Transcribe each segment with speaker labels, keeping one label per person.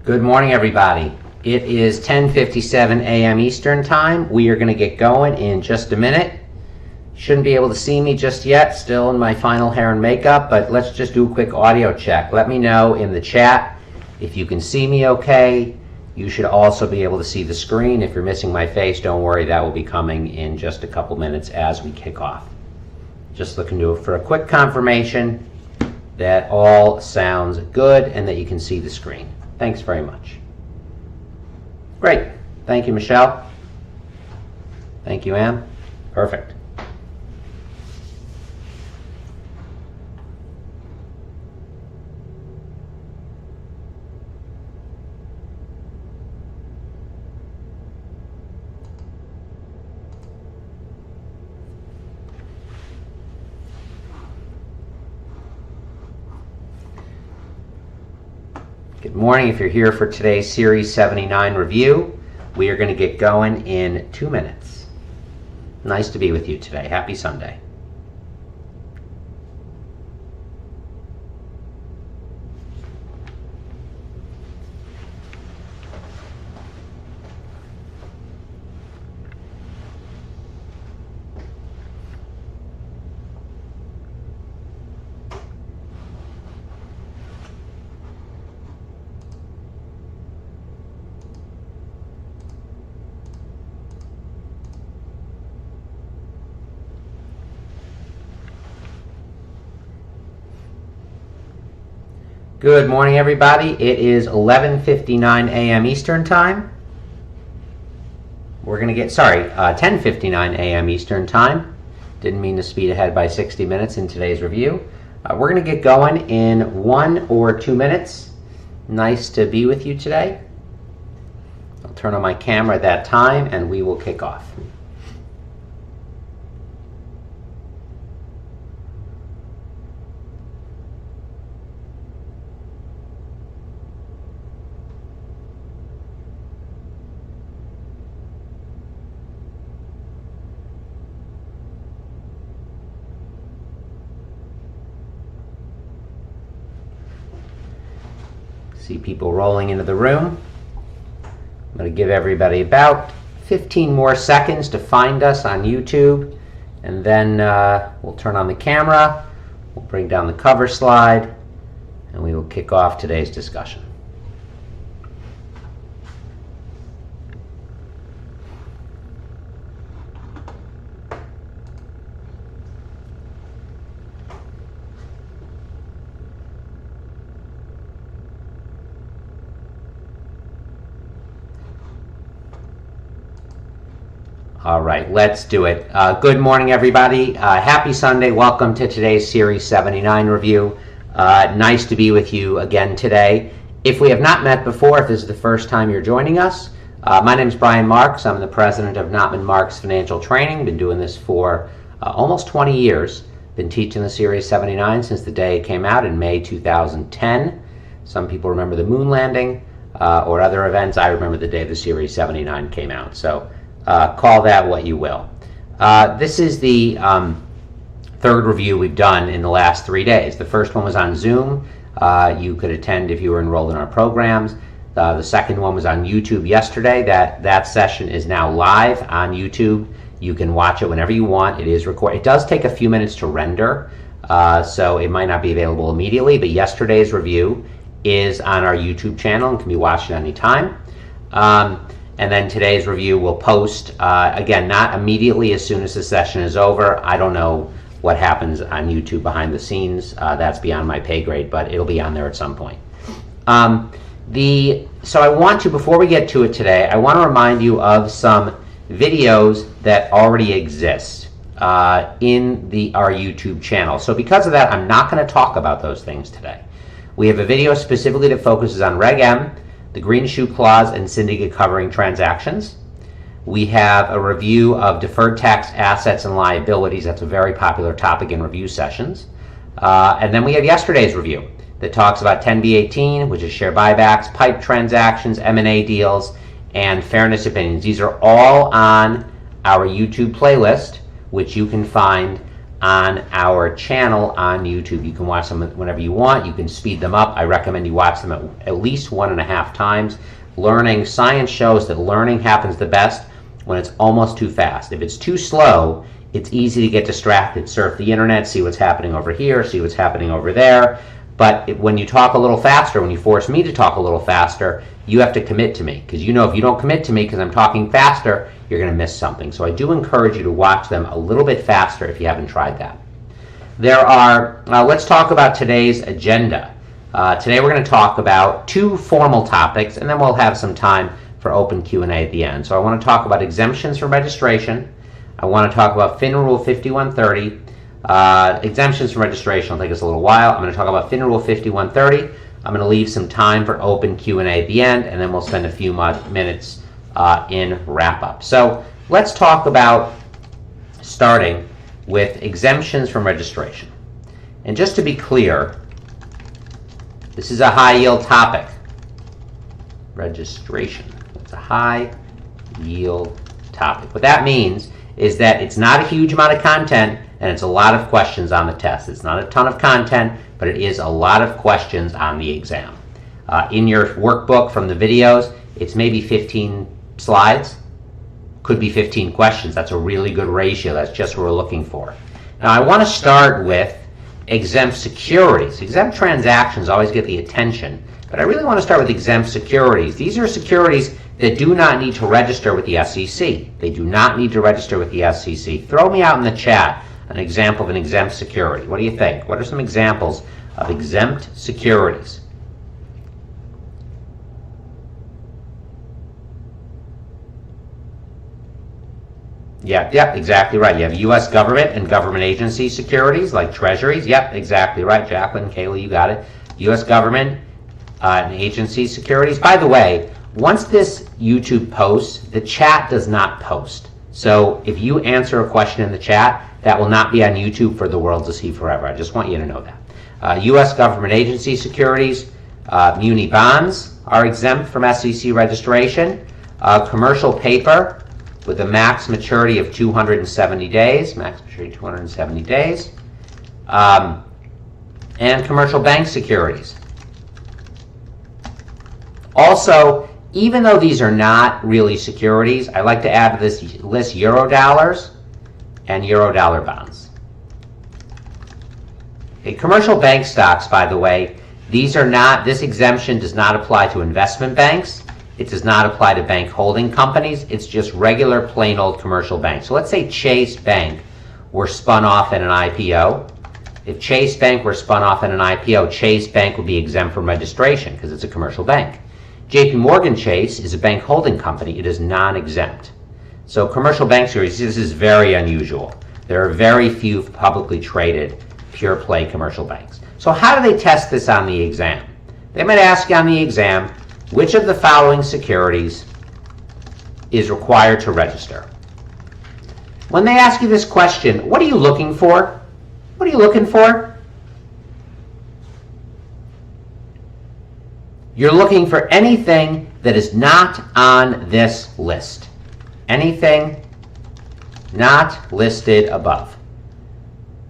Speaker 1: Good morning, everybody. It is 10:57 a.m. Eastern Time. We are going to get going in just a minute. Shouldn't be able to see me just yet, still in my final hair and makeup, but let's just do a quick audio check. Let me know in the chat if you can see me okay. You should also be able to see the screen. If you're missing my face, don't worry, that will be coming in just a couple minutes as we kick off. Just looking for a quick confirmation that all sounds good and that you can see the screen. Thanks very much. Great. Thank you, Michelle. Thank you, Ann. Perfect. Good morning. If you're here for today's Series 79 review, we are going to get going in 2 minutes. Nice to be with you today. Happy Sunday. Good morning, everybody. It is 11:59 a.m. Eastern Time. We're going to get, 10:59 a.m. Eastern Time. Didn't mean to speed ahead by 60 minutes in today's review. We're going to get going in 1 or 2 minutes. Nice to be with you today. I'll turn on my camera at that time and we will kick off. See people rolling into the room. I'm going to give everybody about 15 more seconds to find us on YouTube, and then we'll turn on the camera, we'll bring down the cover slide, and we will kick off today's discussion. All right, let's do it. Good morning, everybody. Happy Sunday. Welcome to today's Series 79 review. Nice to be with you again today. If we have not met before, if this is the first time you're joining us, my name is Brian Marks. I'm the president of Knopman Marks Financial Training. Been doing this for almost 20 years. Been teaching the Series 79 since the day it came out in May 2010. Some people remember the moon landing or other events. I remember the day the Series 79 came out. So call that what you will. This is the third review we've done in the last 3 days. The first one was on Zoom. You could attend if you were enrolled in our programs. The second one was on YouTube yesterday. That session is now live on YouTube. You can watch it whenever you want. It is recorded. It does take a few minutes to render, so it might not be available immediately, but yesterday's review is on our YouTube channel and can be watched at any time. And then today's review will post, again, not immediately as soon as the session is over. I don't know what happens on YouTube behind the scenes. That's beyond my pay grade, but it'll be on there at some point. So I want to, before we get to it today, I want to remind you of some videos that already exist in our YouTube channel. So because of that, I'm not going to talk about those things today. We have a video specifically that focuses on Reg M, the green shoe clause, and syndicate covering transactions. We have a review of deferred tax assets and liabilities. That's a very popular topic in review sessions. And then we have yesterday's review that talks about 10b-18, which is share buybacks, pipe transactions, M&A deals, and fairness opinions. These are all on our YouTube playlist, which you can find on our channel on YouTube. You can watch them whenever you want. You can speed them up. I recommend you watch them at least 1.5 times. Science shows that learning happens the best when it's almost too fast. If it's too slow, it's easy to get distracted, surf the internet, see what's happening over here, see what's happening over there. But when you talk a little faster, when you force me to talk a little faster, you have to commit to me. Because you know if you don't commit to me because I'm talking faster, you're going to miss something. So I do encourage you to watch them a little bit faster if you haven't tried that. Let's talk about today's agenda. Today we're going to talk about 2 formal topics, and then we'll have some time for open Q&A at the end. So I want to talk about exemptions for registration. I want to talk about FINRA Rule 5130. Exemptions from registration will take us a little while. I'm going to talk about FINRA Rule 5130. I'm going to leave some time for open Q&A at the end, and then we'll spend a few minutes in wrap-up. So let's talk about starting with exemptions from registration. And just to be clear, this is a high-yield topic. Registration. It's a high-yield topic. What that means is that it's not a huge amount of content, and it's a lot of questions on the test. It's not a ton of content, but it is a lot of questions on the exam. In your workbook from the videos, it's maybe 15 slides. Could be 15 questions. That's a really good ratio. That's just what we're looking for. Now, I want to start with exempt securities. Exempt transactions always get the attention, but I really want to start with exempt securities. These are securities that do not need to register with the SEC. They do not need to register with the SEC. Throw me out in the chat an example of an exempt security. What do you think? What are some examples of exempt securities? Yeah, exactly right. You have U.S. government and government agency securities like treasuries. Yep, exactly right. Jacqueline, Kayla, you got it. U.S. government and agency securities. By the way, once this YouTube posts, the chat does not post. So if you answer a question in the chat, that will not be on YouTube for the world to see forever. I just want you to know that. U.S. government agency securities, muni bonds are exempt from SEC registration. Commercial paper with a max maturity of 270 days, and commercial bank securities. Also, even though these are not really securities, I like to add to this list Eurodollars and Eurodollar bonds. Okay, commercial bank stocks, by the way, this exemption does not apply to investment banks. It does not apply to bank holding companies. It's just regular, plain old commercial banks. So let's say Chase Bank were spun off in an IPO. If Chase Bank were spun off in an IPO, Chase Bank would be exempt from registration because it's a commercial bank. JP Morgan Chase is a bank holding company. It is non-exempt. So commercial bank securities, this is very unusual. There are very few publicly traded pure play commercial banks. So how do they test this on the exam? They might ask you on the exam, which of the following securities is required to register? When they ask you this question, what are you looking for? What are you looking for? You're looking for anything that is not on this list. Anything not listed above.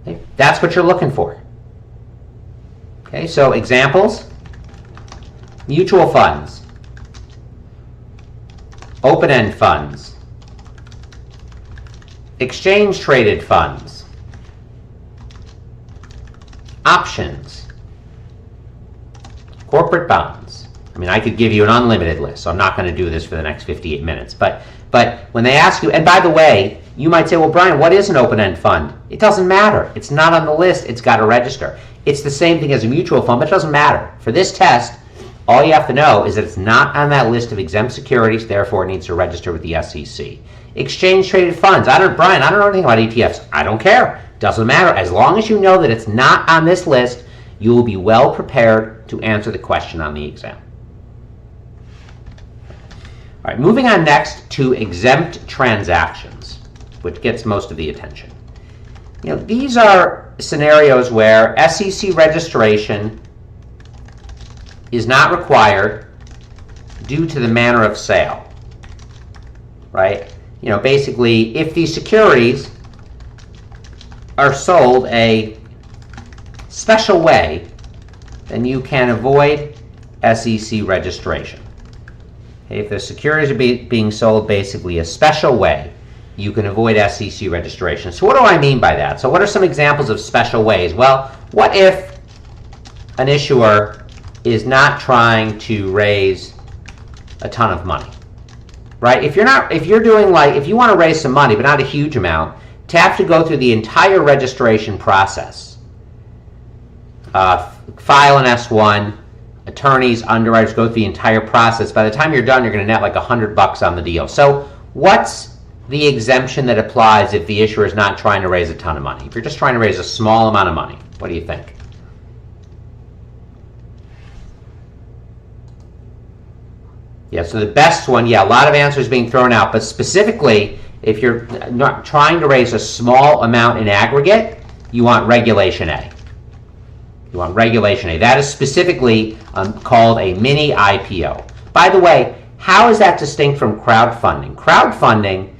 Speaker 1: Okay? That's what you're looking for. Okay, so examples: mutual funds, open-end funds, exchange-traded funds, options, corporate bonds. I mean, I could give you an unlimited list, so I'm not going to do this for the next 58 minutes. But when they ask you, and by the way, you might say, well, Brian, what is an open-end fund? It doesn't matter. It's not on the list. It's got to register. It's the same thing as a mutual fund, but it doesn't matter. For this test, all you have to know is that it's not on that list of exempt securities, therefore it needs to register with the SEC. Exchange-traded funds. Brian, I don't know anything about ETFs. I don't care. Doesn't matter. As long as you know that it's not on this list, you will be well prepared to answer the question on the exam. All right, moving on next to exempt transactions, which gets most of the attention. These are scenarios where SEC registration is not required due to the manner of sale, right? Basically, if these securities are sold a special way, then you can avoid SEC registration. If the securities are being sold basically a special way, you can avoid SEC registration. So what do I mean by that? So what are some examples of special ways? Well, what if an issuer is not trying to raise a ton of money, right? If you want to raise some money, but not a huge amount, to have to go through the entire registration process, file an S1, attorneys, underwriters go through the entire process. By the time you're done, you're going to net like $100 on the deal. So what's the exemption that applies if the issuer is not trying to raise a ton of money? If you're just trying to raise a small amount of money, what do you think? Yeah, so the best one, yeah, a lot of answers being thrown out, but specifically, if you're not trying to raise a small amount in aggregate, you want Regulation A. You want Regulation A. That is specifically called a mini IPO. By the way, how is that distinct from crowdfunding? Crowdfunding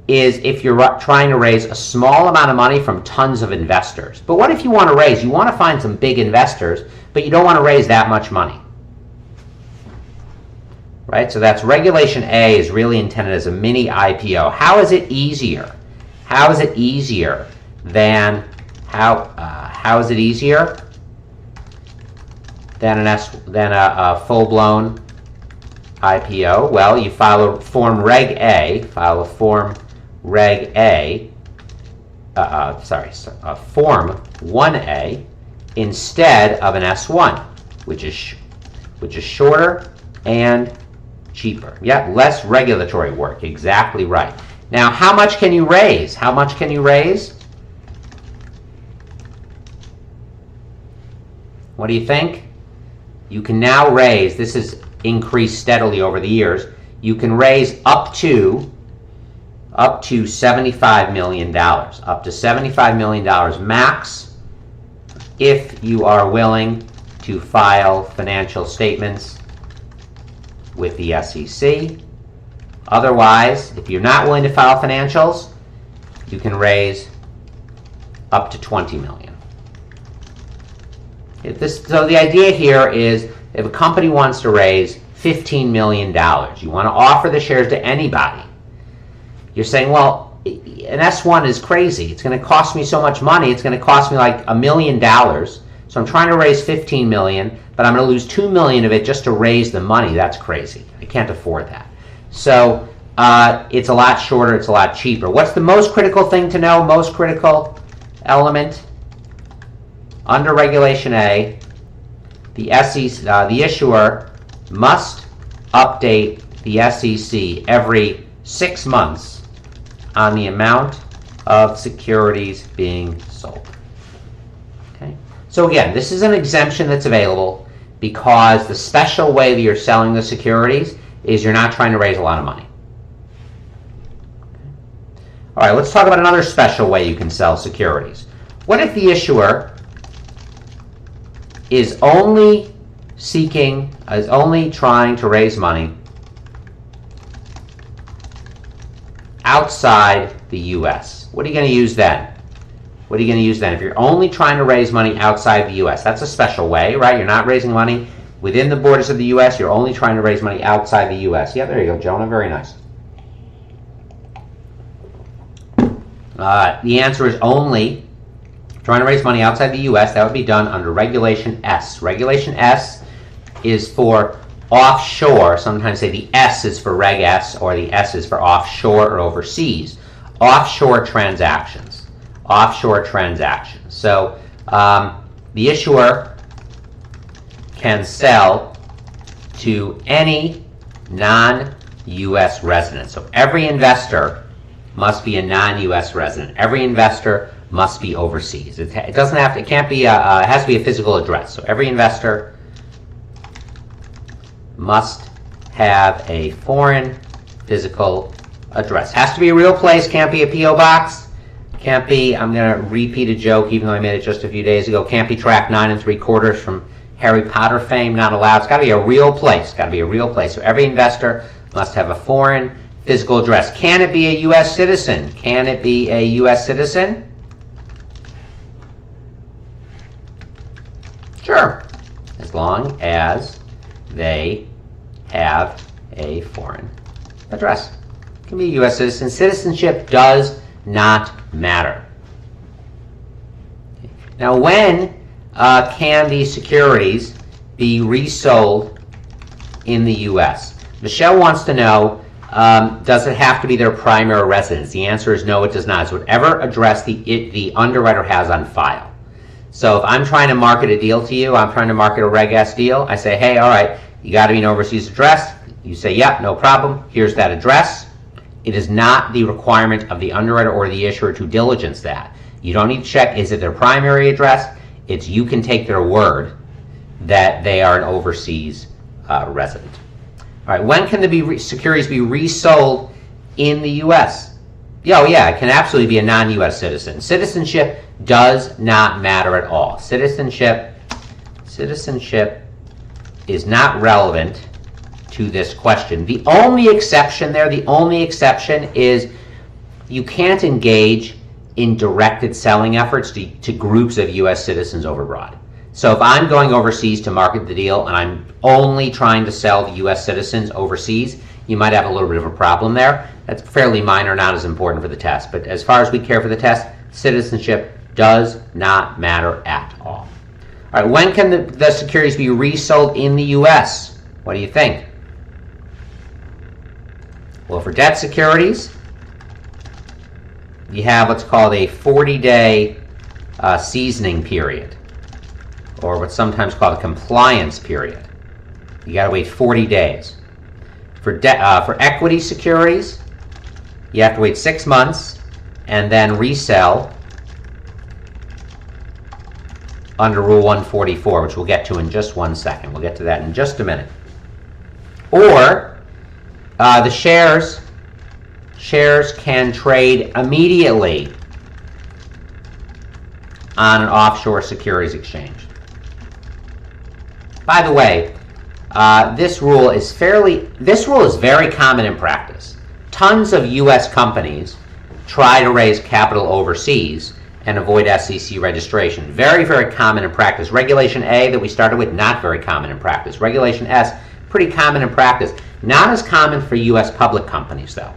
Speaker 1: is if you're trying to raise a small amount of money from tons of investors. But what if you want to find some big investors, but you don't want to raise that much money? Right? So that's Regulation A is really intended as a mini IPO. How is it easier? How is it easier than how is it easier than a full-blown IPO? Well, you file a Form Reg A, Form 1A instead of an S1, which is shorter and cheaper. Yeah, less regulatory work. Exactly right. Now, how much can you raise? How much can you raise? What do you think? You can now raise, this has increased steadily over the years, you can raise up to $75 million. Up to $75 million max if you are willing to file financial statements with the SEC. Otherwise, if you're not willing to file financials, you can raise up to $20 million. So the idea here is if a company wants to raise $15 million, you want to offer the shares to anybody. You're saying, well, an S1 is crazy. It's going to cost me so much money. It's going to cost me like $1 million. So I'm trying to raise $15 million, but I'm going to lose $2 million of it just to raise the money. That's crazy. I can't afford that. So it's a lot shorter. It's a lot cheaper. What's the most critical thing to know? Most critical element? Under Regulation A, the issuer must update the SEC every 6 months on the amount of securities being sold. Okay? So again, this is an exemption that's available because the special way that you're selling the securities is you're not trying to raise a lot of money. All right, let's talk about another special way you can sell securities. What if the issuer is only trying to raise money outside the U.S.? What are you going to use then? What are you going to use then? If you're only trying to raise money outside the U.S., that's a special way, right? You're not raising money within the borders of the U.S. You're only trying to raise money outside the U.S. Yeah, there you go, Jonah. Very nice. The answer is only trying to raise money outside the U.S. That would be done under Regulation S. Regulation S is for offshore. Sometimes say the S is for Reg S or the S is for offshore or overseas. Offshore transactions. Offshore transactions. So the issuer can sell to any non-U.S. resident. So every investor must be a non-U.S. resident. Every investor must be overseas. It doesn't have to. It can't be. It has to be a physical address. So every investor must have a foreign physical address. Has to be a real place. Can't be a P.O. box. Can't be. I'm going to repeat a joke, even though I made it just a few days ago. Can't be track 9 3/4 from Harry Potter fame. Not allowed. It's got to be a real place. Got to be a real place. So every investor must have a foreign physical address. Can it be a U.S. citizen? Can it be a U.S. citizen? Sure, as long as they have a foreign address. It can be a U.S. citizen. Citizenship does not matter. Now, when can these securities be resold in the U.S.? Michelle wants to know, does it have to be their primary residence? The answer is no, it does not. It's whatever address the underwriter has on file. So if I'm trying to market a deal to you, I'm trying to market a Reg S deal, I say, hey, all right, you got to be an overseas address. You say, yeah, no problem. Here's that address. It is not the requirement of the underwriter or the issuer to diligence that. You don't need to check, is it their primary address? It's you can take their word that they are an overseas resident. All right, when can the securities be resold in the U.S.? Oh yeah, it can absolutely be a non-U.S. citizen. Citizenship does not matter at all. Citizenship is not relevant to this question. The only exception is you can't engage in directed selling efforts to groups of U.S. citizens overbroad. So if I'm going overseas to market the deal and I'm only trying to sell to U.S. citizens overseas, you might have a little bit of a problem there. That's fairly minor, not as important for the test. But as far as we care for the test, citizenship does not matter at all. All right, when can the securities be resold in the U.S.? What do you think? Well, for debt securities, you have what's called a 40-day seasoning period, or what's sometimes called a compliance period. You got to wait 40 days. For equity securities, you have to wait 6 months and then resell under Rule 144, which we'll get to in just 1 second. We'll get to that in just a minute. Or the shares can trade immediately on an offshore securities exchange. By the way, this rule is very common in practice. Tons of U.S. companies try to raise capital overseas and avoid SEC registration. Very, very common in practice. Regulation A that we started with, not very common in practice. Regulation S, pretty common in practice. Not as common for U.S. public companies, though.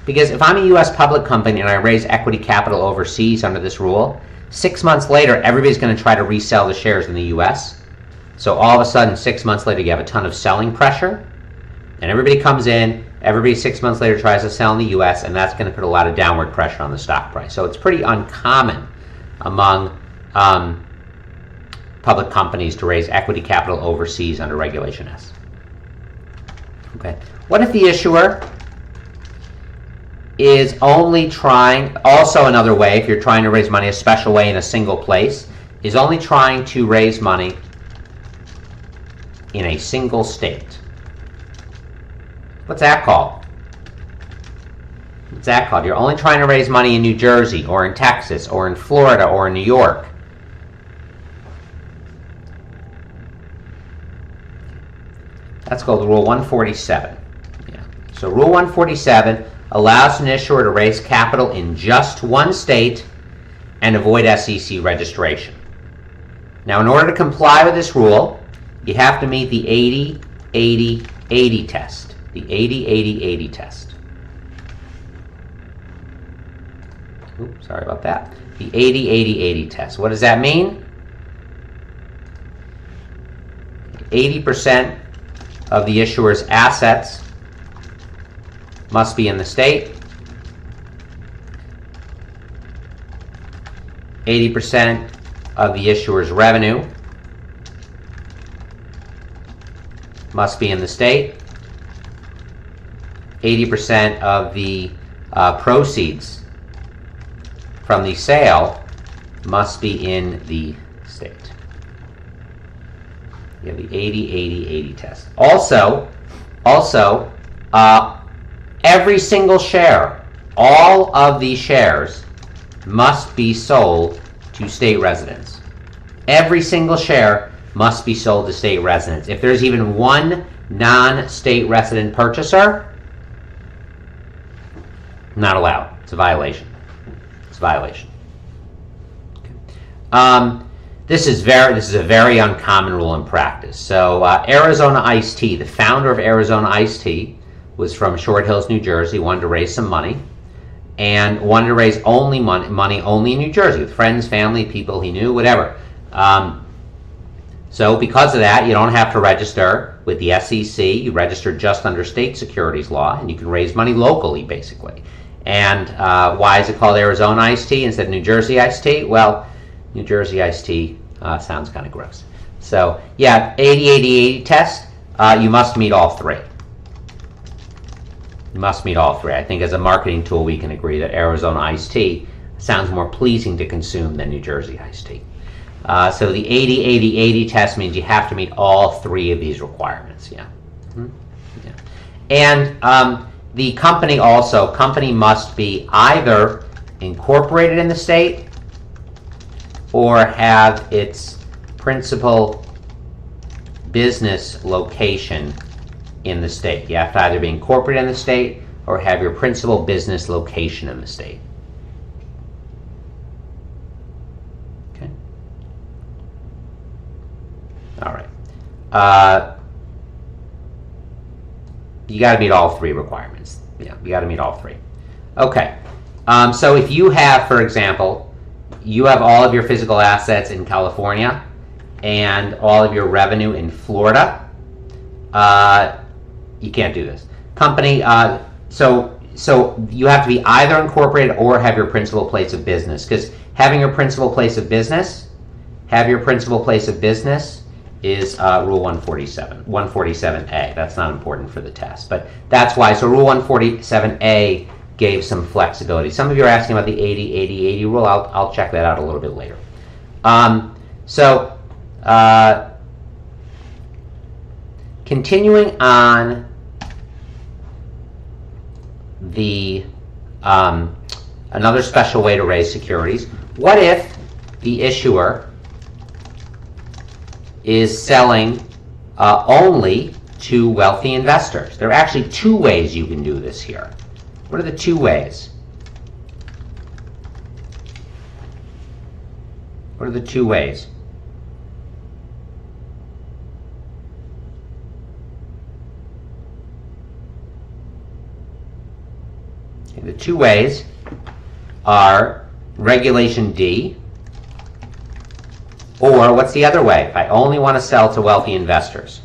Speaker 1: Because if I'm a U.S. public company and I raise equity capital overseas under this rule, 6 months later, everybody's going to try to resell the shares in the U.S. So all of a sudden, 6 months later, you have a ton of selling pressure. And everybody comes in, everybody 6 months later tries to sell in the U.S., and that's going to put a lot of downward pressure on the stock price. So it's pretty uncommon among public companies to raise equity capital overseas under Regulation S. Okay. What if the issuer is only trying, also another way, if you're trying to raise money a special way in a single place, is only trying to raise money in a single state? What's that called? What's that called? You're only trying to raise money in New Jersey, or in Texas, or in Florida, or in New York. That's called Rule 147. Yeah. So Rule 147 allows an issuer to raise capital in just one state and avoid SEC registration. Now, in order to comply with this rule, you have to meet the 80-80-80 test. The 80-80-80 test. Oops, sorry about that. The 80-80-80 test. What does that mean? 80% of the issuer's assets must be in the state. 80% of the issuer's revenue must be in the state. 80% of the proceeds from the sale must be in the state. You have the 80-80-80 test. Also, every single share, all of these shares must be sold to state residents. Every single share must be sold to state residents. If there's even one non-state resident purchaser, not allowed. It's a violation. It's a violation. Okay. This is a very uncommon rule in practice. So Arizona Iced Tea, the founder of Arizona Iced Tea, was from Short Hills, New Jersey, wanted to raise some money, and wanted to raise only money only in New Jersey with friends, family, people he knew, whatever. So because of that, you don't have to register with the SEC. You register just under state securities law, and you can raise money locally, basically. And why is it called Arizona Iced Tea instead of New Jersey Iced Tea? Well, New Jersey Iced Tea sounds kind of gross. So yeah, 80-80-80 test, you must meet all three. You must meet all three. I think as a marketing tool, we can agree that Arizona Iced Tea sounds more pleasing to consume than New Jersey Iced Tea. So the 80-80-80 test means you have to meet all three of these requirements. Yeah. Mm-hmm. Yeah. And the company must be either incorporated in the state or have its principal business location in the state. You have to either be incorporated in the state or have your principal business location in the state. Okay. All right. You got to meet all three requirements. Yeah, you got to meet all three. Okay. So if you have, for example, you have all of your physical assets in California and all of your revenue in Florida, you can't do this. Company, so you have to be either incorporated or have your principal place of business, because having your principal place of business is Rule 147A. That's not important for the test, but that's why. So Rule 147A gave some flexibility. Some of you are asking about the 80-80-80 rule. I'll check that out a little bit later. Continuing on the another special way to raise securities. What if the issuer is selling only to wealthy investors? There are actually two ways you can do this here. What are the two ways? What are the two ways? Okay, the two ways are Regulation D, or what's the other way? If I only want to sell to wealthy investors.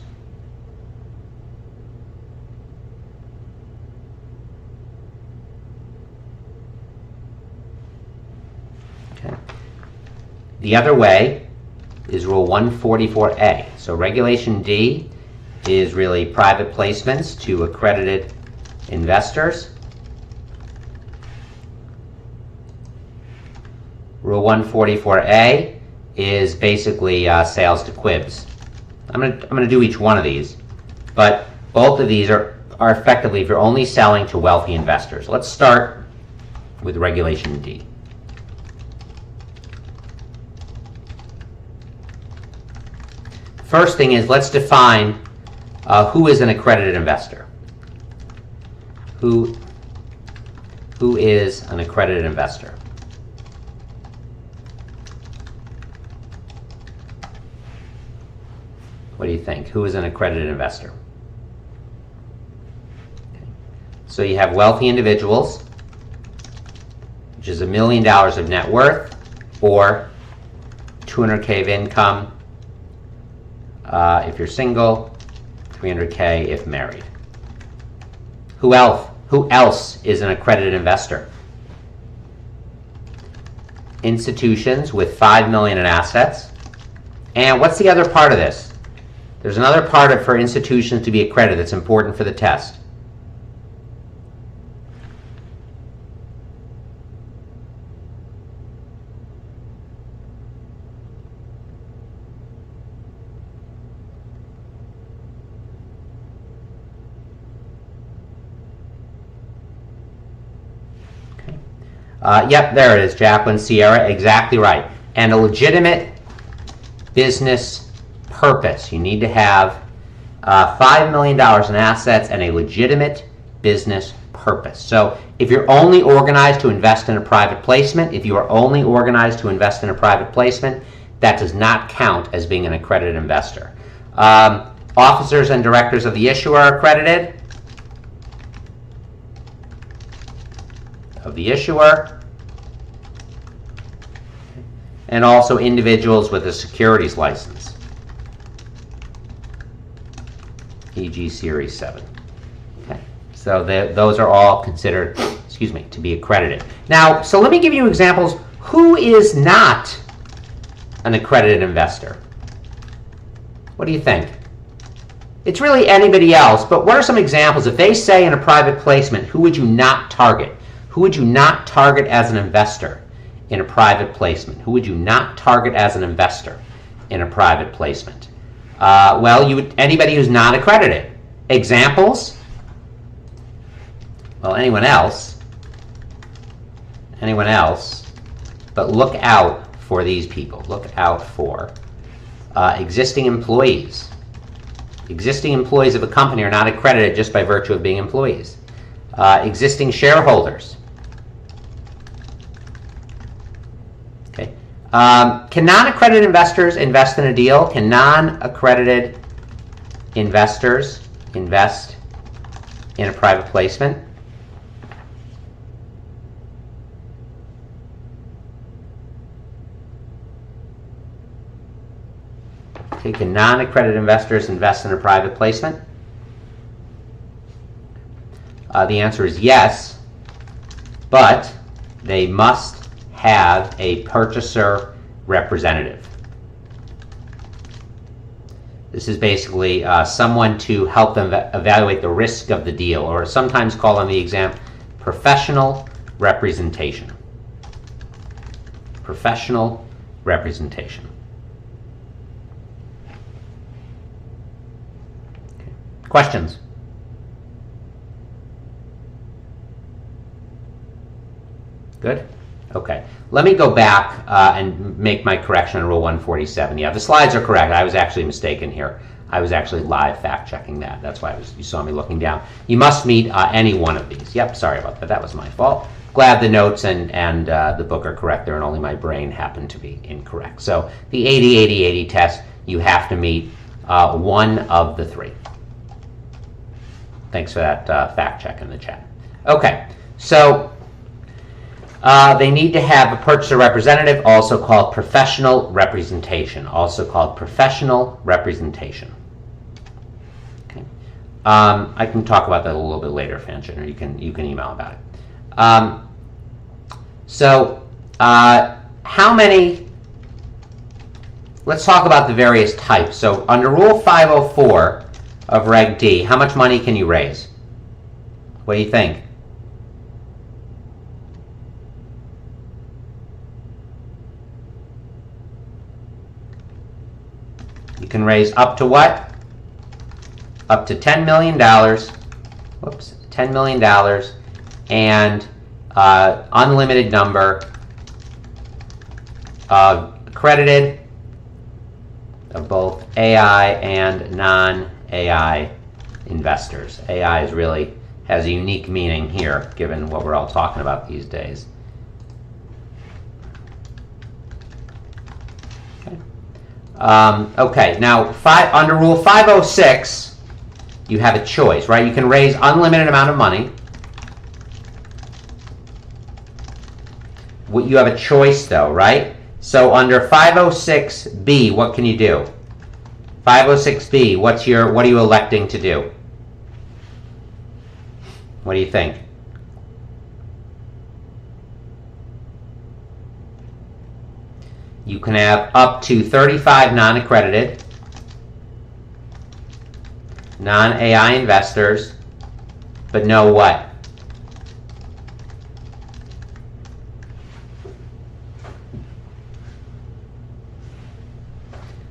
Speaker 1: Okay. The other way is Rule 144A. So Regulation D is really private placements to accredited investors. Rule 144A is basically sales to quibs. I'm gonna do each one of these, but both of these are effectively if you're only selling to wealthy investors. Let's start with Regulation D. First thing is, let's define who is an accredited investor. Who is an accredited investor? What do you think? Who is an accredited investor? Okay. So you have wealthy individuals, which is $1 million of net worth, or 200K of income if you're single, 300K if married. Who else is an accredited investor? Institutions with $5 million in assets. And what's the other part of this? There's another part for institutions to be accredited that's important for the test. Yep, there it is, Jacqueline Sierra, exactly right. And a legitimate business purpose. You need to have $5 million in assets and a legitimate business purpose. So if you're only organized to invest in a private placement, that does not count as being an accredited investor. Officers and directors of the issuer are accredited. Of the issuer. And also individuals with a securities license, e.g. Series 7. Okay. So those are all considered, to be accredited. Now, so let me give you examples. Who is not an accredited investor? What do you think? It's really anybody else, but what are some examples? If they say in a private placement, who would you not target? Who would you not target as an investor in a private placement? Who would you not target as an investor in a private placement? Well, anybody who's not accredited. Examples? Well, anyone else, but look out for these people. Look out for existing employees. Existing employees of a company are not accredited just by virtue of being employees. Existing shareholders. Okay. Can non-accredited investors invest in a deal? Can non-accredited investors invest in a private placement? Okay, can non-accredited investors invest in a private placement? The answer is yes, but they must have a purchaser representative. This is basically someone to help them evaluate the risk of the deal, or sometimes call on the exam professional representation. Professional representation. Okay. Questions? Good? Okay. Let me go back and make my correction on Rule 147. Yeah, the slides are correct. I was actually mistaken here. I was actually live fact-checking that. That's why you saw me looking down. You must meet any one of these. Yep, sorry about that. That was my fault. Glad the notes and the book are correct there, and only my brain happened to be incorrect. So the 80-80-80 test, you have to meet one of the three. Thanks for that fact-check in the chat. Okay, so they need to have a purchaser representative, also called professional representation. Also called professional representation. Okay. I can talk about that a little bit later, Fanchen, or you can email about it. How many? Let's talk about the various types. So under Rule 504 of Reg D, how much money can you raise? What do you think? You can raise up to what? Up to $10 million. Whoops, $10 million, and unlimited number of accredited, of both AI and non-AI investors. AI has a unique meaning here, given what we're all talking about these days. Okay, now under Rule 506, you have a choice, right? You can raise unlimited amount of money. You have a choice, though, right? So under 506B, what can you do? 506B, what are you electing to do? What do you think? You can have up to 35 non-accredited, non-AI investors, but no what?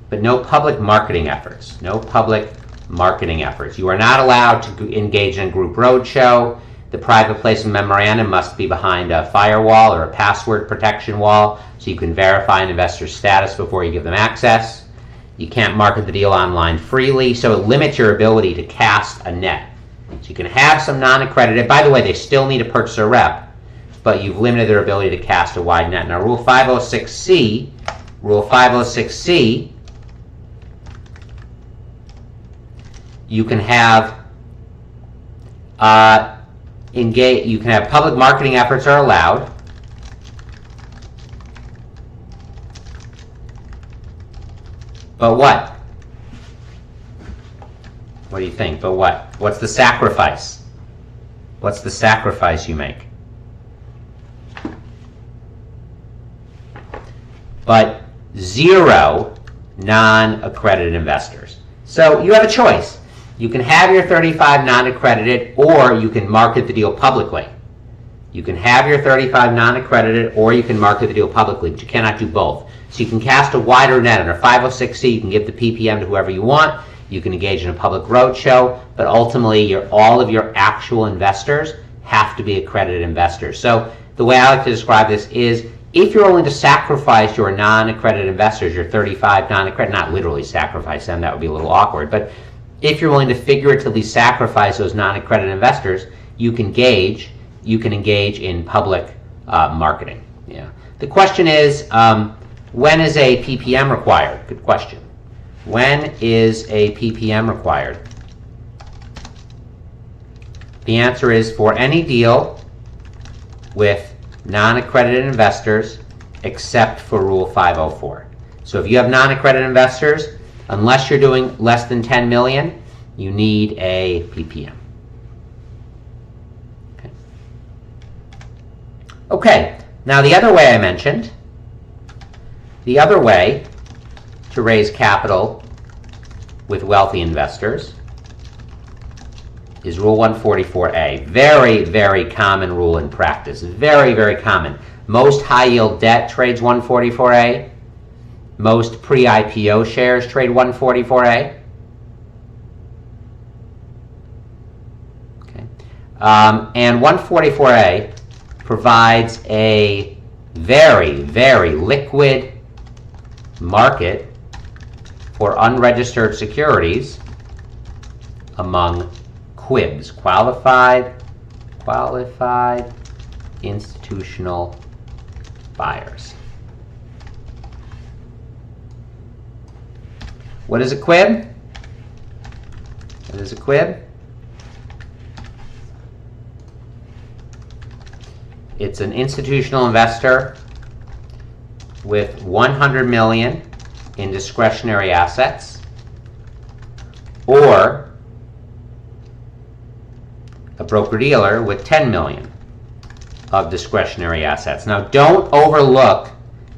Speaker 1: But no public marketing efforts. No public marketing efforts. You are not allowed to engage in a group roadshow. The private placement memorandum must be behind a firewall or a password protection wall, so you can verify an investor's status before you give them access. You can't market the deal online freely, so it limits your ability to cast a net. So you can have some non-accredited. By the way, they still need a purchaser rep, but you've limited their ability to cast a wide net. Now, Rule 506C Rule 506C, you can have public marketing efforts are allowed. But what? What do you think? But what? What's the sacrifice? What's the sacrifice you make? But 0 non-accredited investors. So you have a choice. You can have your 35 non-accredited, or you can market the deal publicly. You can have your 35 non-accredited, or you can market the deal publicly, but you cannot do both. So you can cast a wider net. Under 506C, you can give the PPM to whoever you want. You can engage in a public roadshow, but ultimately all of your actual investors have to be accredited investors. So the way I like to describe this is, if you're willing to sacrifice your non-accredited investors, your 35 non-accredited, not literally sacrifice them, that would be a little awkward, but if you're willing to figuratively sacrifice those non-accredited investors, you can engage in public marketing. Yeah. The question is, when is a PPM required? Good question. When is a PPM required? The answer is for any deal with non-accredited investors except for Rule 504. So if you have non-accredited investors, unless you're doing less than 10 million, you need a PPM. Okay, now the other way I mentioned, the other way to raise capital with wealthy investors is Rule 144A. Very, very common rule in practice. Very, very common. Most high-yield debt trades 144A. Most pre-IPO shares trade 144A. Okay. And 144A provides a very, very liquid market for unregistered securities among QIBs, qualified institutional buyers. What is a QIB? What is a QIB? It's an institutional investor with 100 million in discretionary assets, or a broker-dealer with 10 million of discretionary assets. Now, don't overlook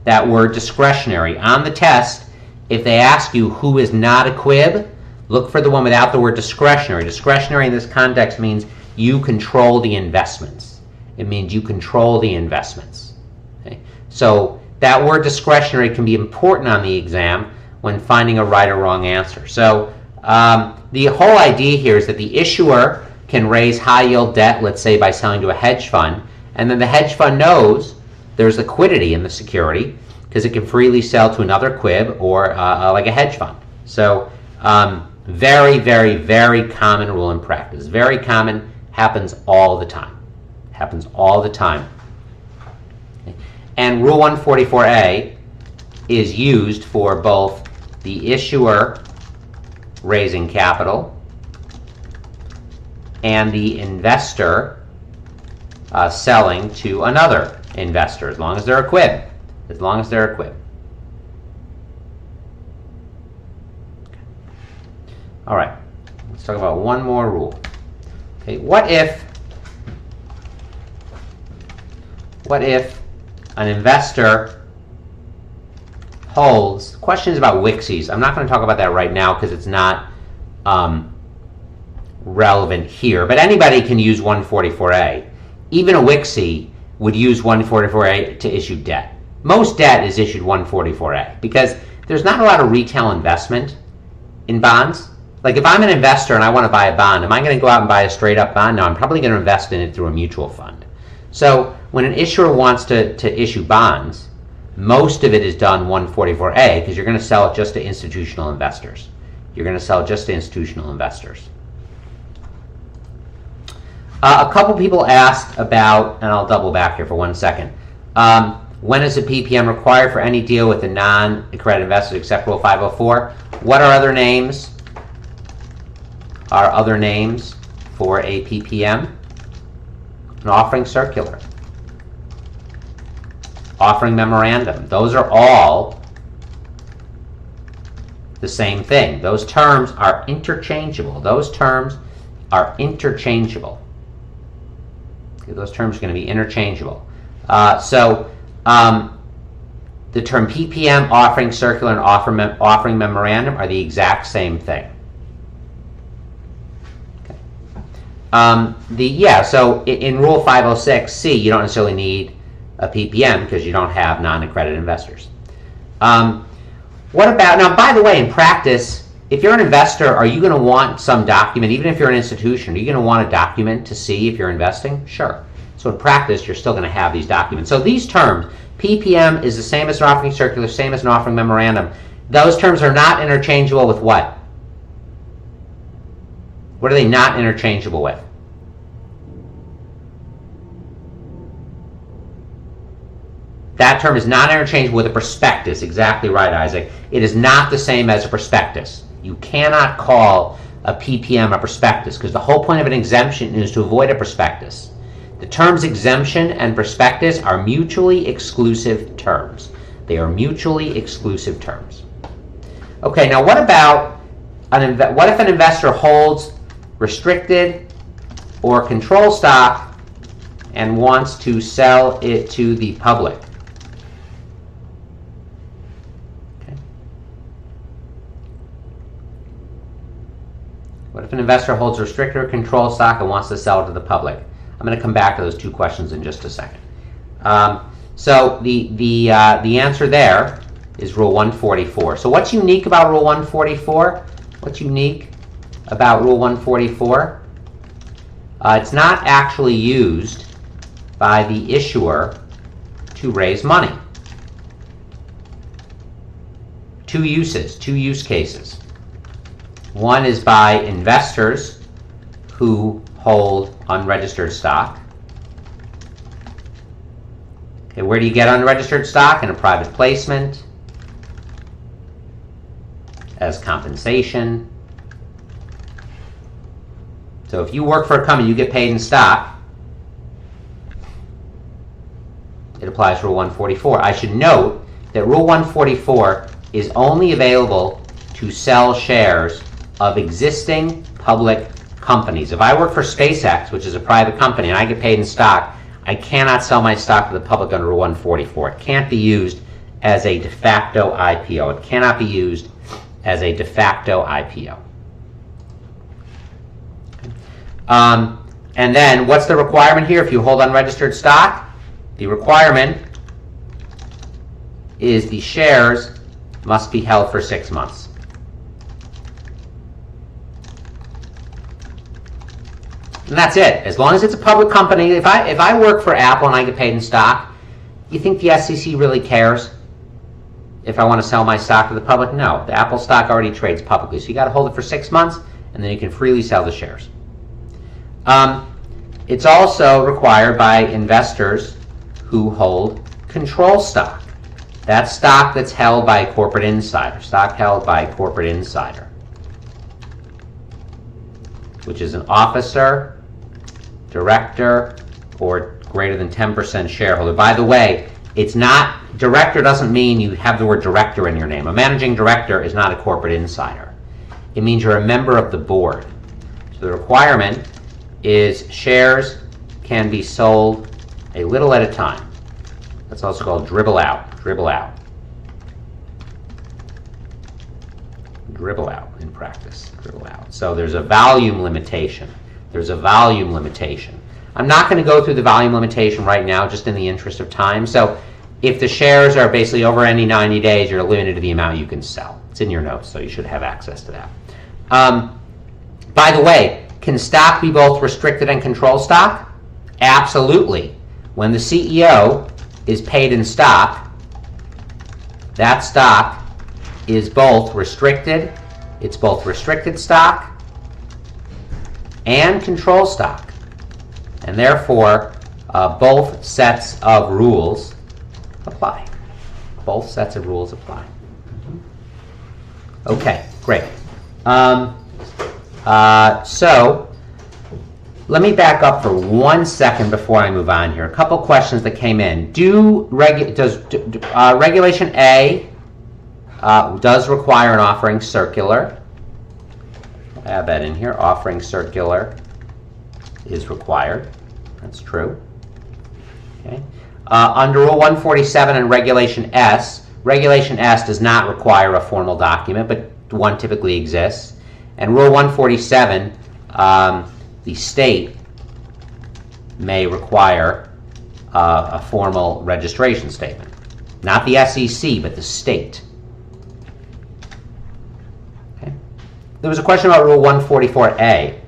Speaker 1: that word discretionary. On the test, if they ask you who is not a QIB, look for the one without the word discretionary. Discretionary in this context means you control the investments. It means you control the investments. Okay? So that word discretionary can be important on the exam when finding a right or wrong answer. So the whole idea here is that the issuer can raise high-yield debt, let's say by selling to a hedge fund, and then the hedge fund knows there's liquidity in the security because it can freely sell to another QIB or like a hedge fund. So very, very, very common rule in practice. Very common, happens all the time. Happens all the time. And Rule 144A is used for both the issuer raising capital and the investor selling to another investor, as long as they're a QIB. As long as they're a QIB. All right, let's talk about one more rule. Okay, what if an investor holds, questions about WIXIs. I'm not going to talk about that right now because it's not relevant here, but anybody can use 144A. Even a WIXI would use 144A to issue debt. Most debt is issued 144A because there's not a lot of retail investment in bonds. Like if I'm an investor and I want to buy a bond, am I going to go out and buy a straight up bond? No, I'm probably going to invest in it through a mutual fund. So when an issuer wants to issue bonds, most of it is done 144A because you're going to sell it just to institutional investors. You're going to sell it just to institutional investors. A couple people asked about, and I'll double back here for 1 second, When is a PPM required for any deal with the non-accredited investors except Rule 504? What are other names? Are other names for a PPM? An offering circular, offering memorandum. Those are all the same thing. Those terms are interchangeable. Those terms are interchangeable. Okay, those terms are going to be interchangeable. The term PPM, offering circular, and offering memorandum are the exact same thing. So in Rule 506C, you don't necessarily need a PPM because you don't have non-accredited investors. What about, now by the way, in practice, if you're an investor, are you going to want some document, even if you're an institution, are you going to want a document to see if you're investing? Sure. So in practice, you're still going to have these documents. So these terms, PPM is the same as an offering circular, same as an offering memorandum. Those terms are not interchangeable with what? What are they not interchangeable with? That term is not interchangeable with a prospectus. Exactly right, Isaac. It is not the same as a prospectus. You cannot call a PPM a prospectus because the whole point of an exemption is to avoid a prospectus. The terms exemption and prospectus are mutually exclusive terms. They are mutually exclusive terms. Okay, now what about what if an investor holds restricted or control stock and wants to sell it to the public? Okay. What if an investor holds restricted or control stock and wants to sell it to the public? I'm going to come back to those two questions in just a second. So the answer there is Rule 144. So what's unique about Rule 144? What's unique about Rule 144? It's not actually used by the issuer to raise money. Two use cases. One is by investors who hold unregistered stock. Okay, where do you get unregistered stock? In a private placement, as compensation. So if you work for a company, you get paid in stock. It applies to Rule 144. I should note that Rule 144 is only available to sell shares of existing public companies. If I work for SpaceX, which is a private company, and I get paid in stock, I cannot sell my stock to the public under Rule 144. It can't be used as a de facto IPO. It cannot be used as a de facto IPO. And then what's the requirement here if you hold unregistered stock? The requirement is the shares must be held for 6 months. And that's it. As long as it's a public company, if I work for Apple and I get paid in stock, you think the SEC really cares if I want to sell my stock to the public? No. The Apple stock already trades publicly, so you got to hold it for 6 months, and then you can freely sell the shares. It's also required by investors who hold control stock. That's stock that's held by a corporate insider. Stock held by a corporate insider, which is an officer, director, or greater than 10% shareholder. By the way, it's not, director doesn't mean you have the word director in your name. A managing director is not a corporate insider. It means you're a member of the board. So the requirement is shares can be sold a little at a time. That's also called dribble out. Dribble out. Dribble out in practice. Dribble out. So there's a volume limitation. There's a volume limitation. I'm not going to go through the volume limitation right now, just in the interest of time. So if the shares are basically over any 90 days, you're limited to the amount you can sell. It's in your notes, so you should have access to that. By the way, can stock be both restricted and control stock? Absolutely. When the CEO is paid in stock, that stock is both restricted, it's both restricted stock and control stock. And therefore, both sets of rules apply. Both sets of rules apply. Okay, great. So let me back up for 1 second before I move on here. A couple questions that came in. Does Regulation A does require an offering circular? I'll add that in here. Offering circular is required. That's true. Okay. Under Rule 147 and Regulation S does not require a formal document, but one typically exists. And Rule 147, the state may require a formal registration statement. Not the SEC, but the state. Okay. There was a question about Rule 144A.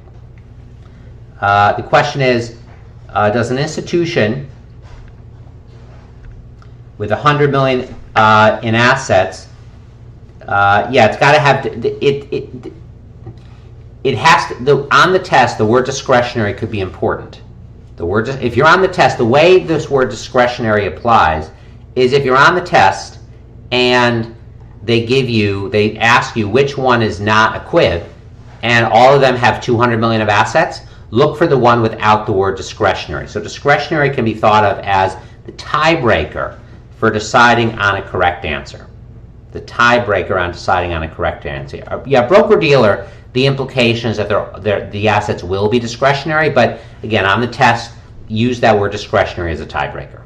Speaker 1: The question is, does an institution with $100 million in assets, it's got to have it has to, on the test, the word discretionary could be important. If you're on the test, the way this word discretionary applies is if you're on the test and they ask you which one is not a quib, and all of them have $200 million of assets, look for the one without the word discretionary. So discretionary can be thought of as the tiebreaker for deciding on a correct answer. The tiebreaker on deciding on a correct answer. Broker-dealer, the implication is that the assets will be discretionary, but again, on the test, use that word discretionary as a tiebreaker.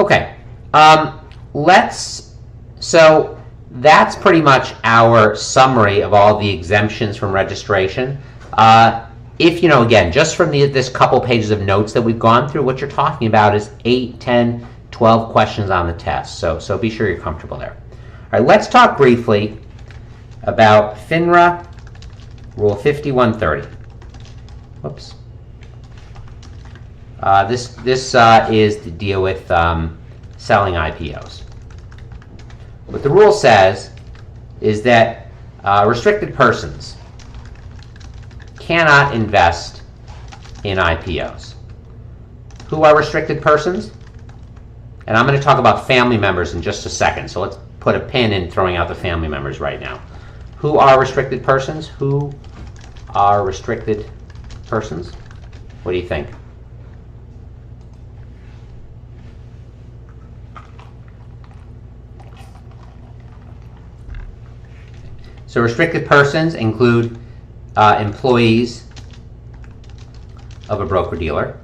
Speaker 1: Okay, so that's pretty much our summary of all the exemptions from registration. If, again, just from this couple pages of notes that we've gone through, what you're talking about is 8, 10, 12 questions on the test, so be sure you're comfortable there. All right, let's talk briefly about FINRA Rule 5130. Whoops. This is to deal with selling IPOs. What the rule says is that restricted persons cannot invest in IPOs. Who are restricted persons? And I'm going to talk about family members in just a second, so let's put a pin in throwing out the family members right now. Who are restricted persons? Who are restricted persons? What do you think? So restricted persons include employees of a broker-dealer.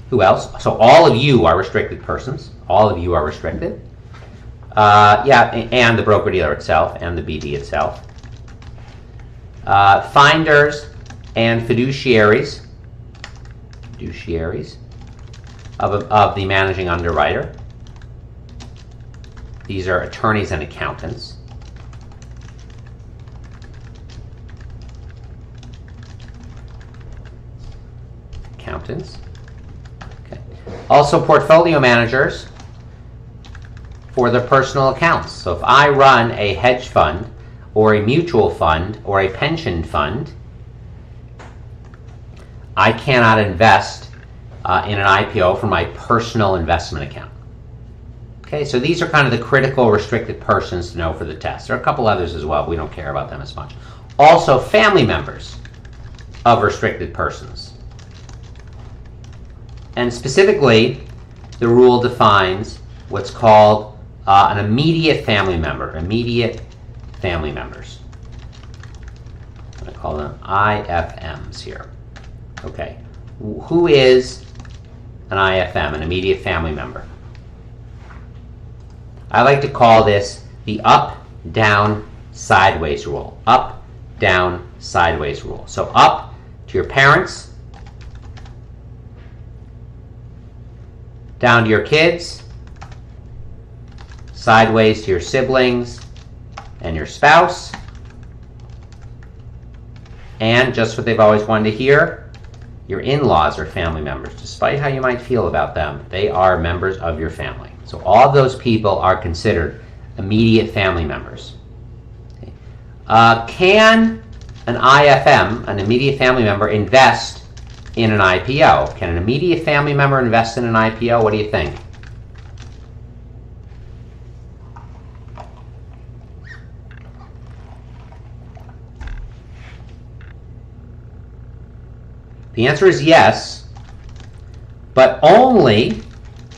Speaker 1: Who else? So all of you are restricted persons. All of you are restricted. And the broker-dealer itself and the BD itself. Finders and fiduciaries of the managing underwriter. These are attorneys and accountants. Okay. Also portfolio managers for their personal accounts. So if I run a hedge fund or a mutual fund or a pension fund, I cannot invest in an IPO from my personal investment account. Okay, so these are kind of the critical restricted persons to know for the test. There are a couple others as well. We don't care about them as much. Also, family members of restricted persons. And specifically, the rule defines what's called an immediate family member. Immediate family members. I'm going to call them IFMs here. Okay. Who is an IFM, an immediate family member? I like to call this the up, down, sideways rule. Up, down, sideways rule. So up to your parents, down to your kids, sideways to your siblings and your spouse, and just what they've always wanted to hear, your in-laws are family members. Despite how you might feel about them, they are members of your family. So all of those people are considered immediate family members. Okay. Can an IFM, an immediate family member, invest in an IPO? Can an immediate family member invest in an IPO? What do you think? The answer is yes, but only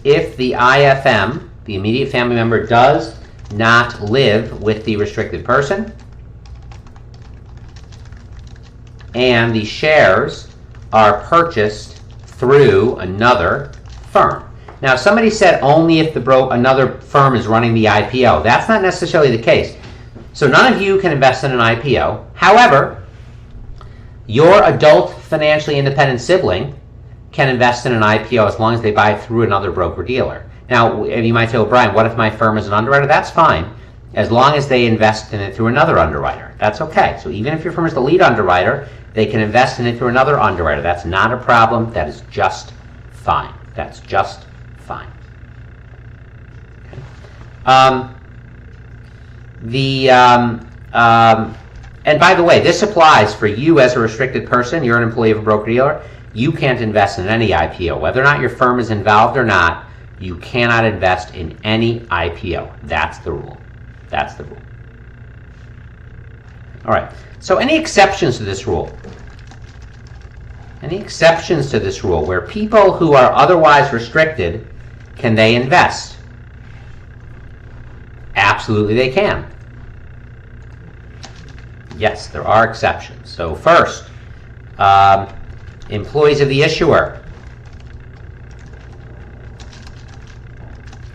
Speaker 1: if the IFM, the immediate family member, does not live with the restricted person and the shares are purchased through another firm. Now, somebody said only if another firm is running the IPO. That's not necessarily the case. So none of you can invest in an IPO. However, your adult financially independent sibling can invest in an IPO as long as they buy it through another broker-dealer. Now, you might say, well, Brian, what if my firm is an underwriter? That's fine, as long as they invest in it through another underwriter. That's okay. So even if your firm is the lead underwriter, they can invest in it through another underwriter. That's not a problem. That is just fine. That's just fine. Okay. And by the way, this applies for you as a restricted person. You're an employee of a broker-dealer. You can't invest in any IPO. Whether or not your firm is involved or not, you cannot invest in any IPO. That's the rule. That's the rule. All right. So any exceptions to this rule? Any exceptions to this rule where people who are otherwise restricted, can they invest? Absolutely they can. Yes, there are exceptions. So first, employees of the issuer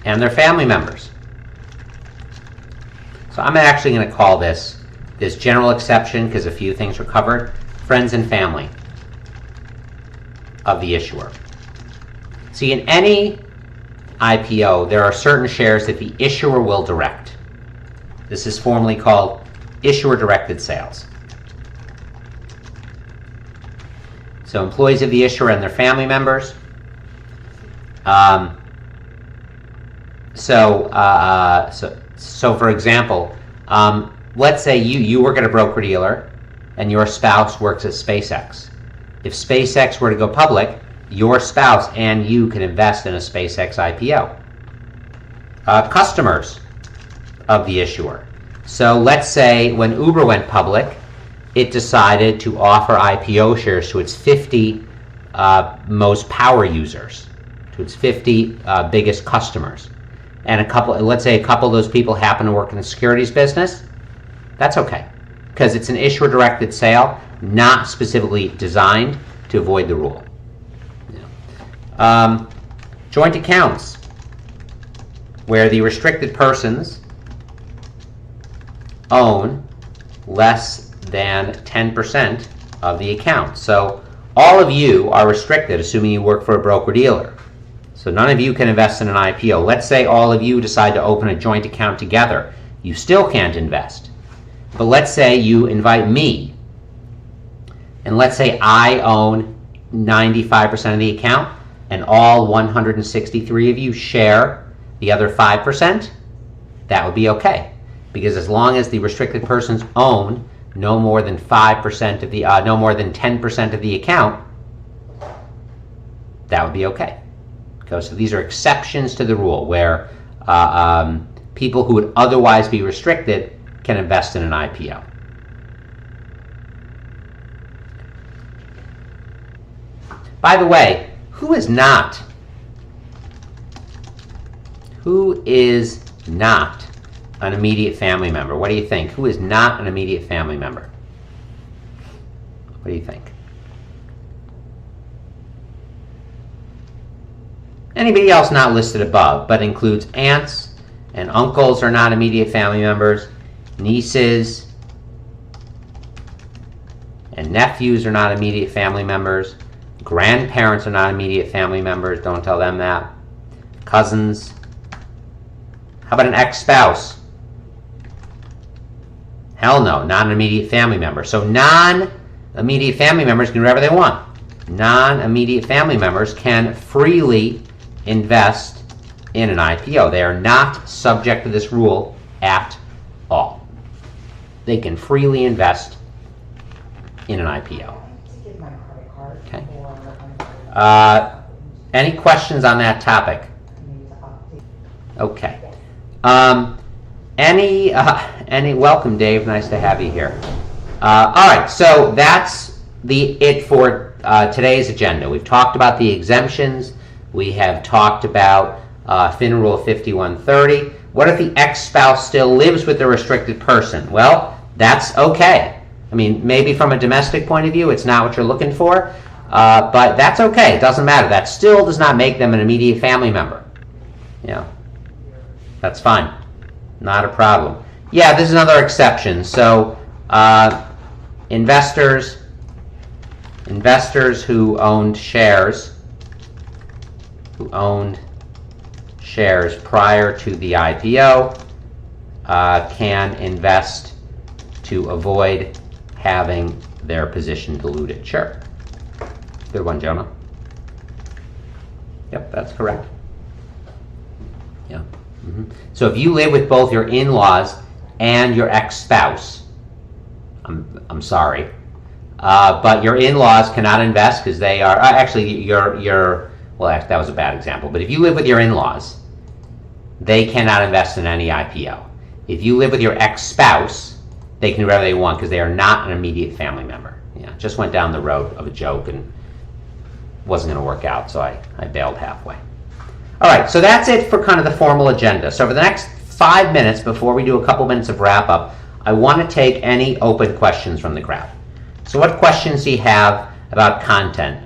Speaker 1: and their family members. So I'm actually going to call this general exception because a few things are covered. Friends and family of the issuer. See, in any IPO, there are certain shares that the issuer will direct. This is formally called issuer-directed sales. So employees of the issuer and their family members. So for example, let's say you work at a broker-dealer and your spouse works at SpaceX. If SpaceX were to go public, your spouse and you can invest in a SpaceX IPO. Customers of the issuer. So let's say when Uber went public, it decided to offer IPO shares to its 50 most power users, to its 50 biggest customers. And let's say a couple of those people happen to work in the securities business. That's okay, because it's an issuer-directed sale, not specifically designed to avoid the rule. Joint accounts, where the restricted persons own less than 10% of the account. So all of you are restricted, assuming you work for a broker-dealer. So none of you can invest in an IPO. Let's say all of you decide to open a joint account together. You still can't invest. But let's say you invite me, and let's say I own 95% of the account, and all 163 of you share the other 5%, that would be okay. Because as long as the restricted persons own no more than 5% of the, no more than 10% of the account, that would be okay. Okay, so these are exceptions to the rule where people who would otherwise be restricted can invest in an IPO. By the way, who is not an immediate family member? What do you think? Who is not an immediate family member? What do you think? Anybody else not listed above, but includes aunts and uncles are not immediate family members, nieces and nephews are not immediate family members, grandparents are not immediate family members, don't tell them that, cousins. How about an ex-spouse? Hell no, not an immediate family member. So non-immediate family members can do whatever they want. Non-immediate family members can freely invest in an IPO. They are not subject to this rule at all. They can freely invest in an IPO. Okay. Any questions on that topic? Okay. Any welcome, Dave. Nice to have you here. All right, so that's it for today's agenda. We've talked about the exemptions. We have talked about Finra Rule 5130. What if the ex-spouse still lives with the restricted person? Well, that's okay. I mean, maybe from a domestic point of view, it's not what you're looking for, but that's okay. It doesn't matter. That still does not make them an immediate family member. That's fine. Not a problem. Yeah, this is another exception. So investors who owned shares prior to the IPO can invest to avoid having their position diluted. Sure. Good one, Jonah. Yep, that's correct. Yeah. So if you live with both your in-laws and your ex-spouse, I'm sorry, but your in-laws cannot invest because they are actually well, that was a bad example. But if you live with your in-laws, they cannot invest in any IPO. If you live with your ex-spouse, they can do whatever they want because they are not an immediate family member. Just went down the road of a joke and wasn't going to work out, so I bailed halfway. All right, so that's it for kind of the formal agenda. So for the next 5 minutes, before we do a couple minutes of wrap-up, I want to take any open questions from the crowd. So what questions do you have about content?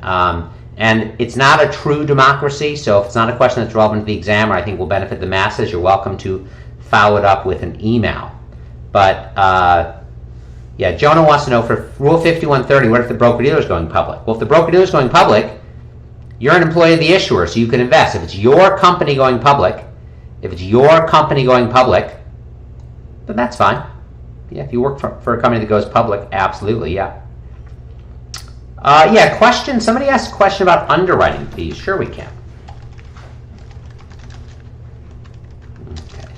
Speaker 1: And it's not a true democracy, so if it's not a question that's relevant to the exam or I think will benefit the masses, you're welcome to follow it up with an email. But yeah, Jonah wants to know for Rule 5130, what if the broker-dealer is going public? Well, if the broker-dealer is going public, you're an employee of the issuer, so you can invest. If it's your company going public, then that's fine. Yeah, if you work for a company that goes public, absolutely, yeah. Yeah, question. Somebody asked a question about underwriting fees. Sure, we can. Okay.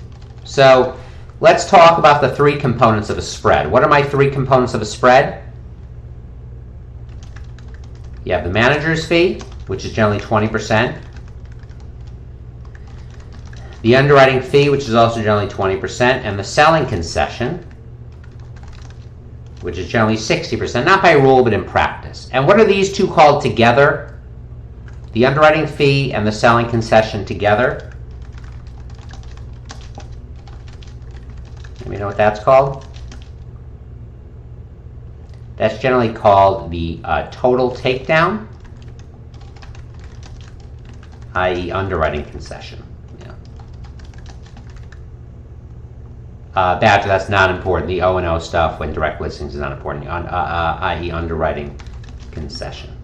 Speaker 1: So let's talk about the three components of a spread. What are my three components of a spread? You have the manager's fee, which is generally 20%. The underwriting fee, which is also generally 20%, and the selling concession, which is generally 60%, not by rule, but in practice. And what are these two called together? The underwriting fee and the selling concession together. Let me know what that's called. That's generally called the total takedown, i.e. underwriting concession. Badger, that's not important. The O&O stuff when direct listings is not important, i.e. underwriting concession.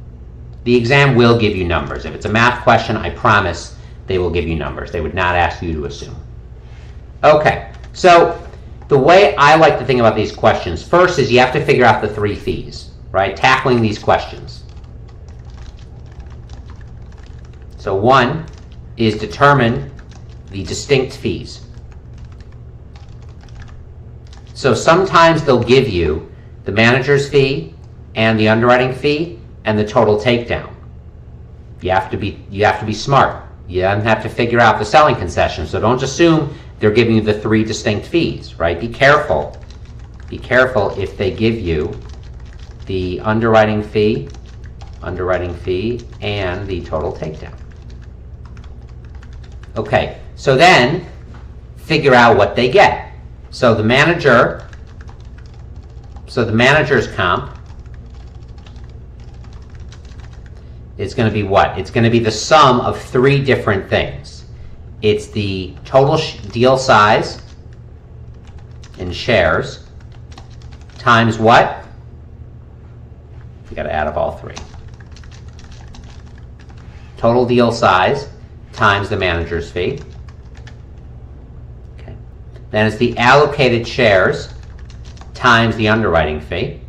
Speaker 1: The exam will give you numbers. If it's a math question, I promise they will give you numbers. They would not ask you to assume. Okay, so the way I like to think about these questions, first is you have to figure out the three fees, right? Tackling these questions. So one is determine the distinct fees. So sometimes they'll give you the manager's fee and the underwriting fee and the total takedown. You have to be smart. You then have to figure out the selling concession. So don't assume they're giving you the three distinct fees, right? Be careful. Be careful if they give you the underwriting fee, and the total takedown. Okay, so then figure out what they get. So the manager's comp is going to be what? It's going to be the sum of three different things. It's the total deal size in shares times what? You got to add up all three. Total deal size times the manager's fee. Then it's the allocated shares times the underwriting fee.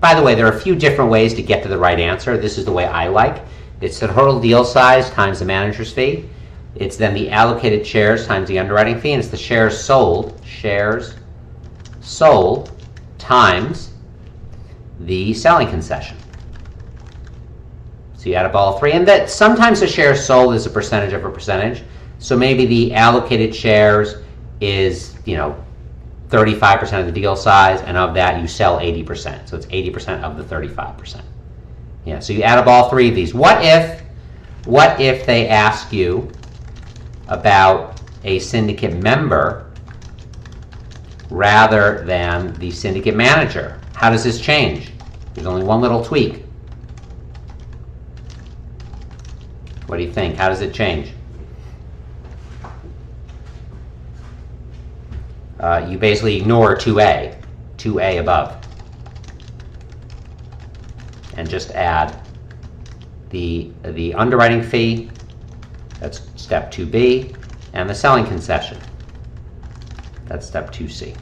Speaker 1: By the way, there are a few different ways to get to the right answer. This is the way I like. It's the total deal size times the manager's fee. It's then the allocated shares times the underwriting fee, and it's the shares sold times the selling concession. So you add up all three, and that sometimes the shares sold is a percentage of a percentage. So maybe the allocated shares is 35% of the deal size, and of that you sell 80%. So it's 80% of the 35%. Yeah, so you add up all three of these. What if they ask you about a syndicate member rather than the syndicate manager? How does this change? There's only one little tweak. What do you think? How does it change? You basically ignore 2A above, and just add the underwriting fee, that's step 2B, and the selling concession, that's step 2C.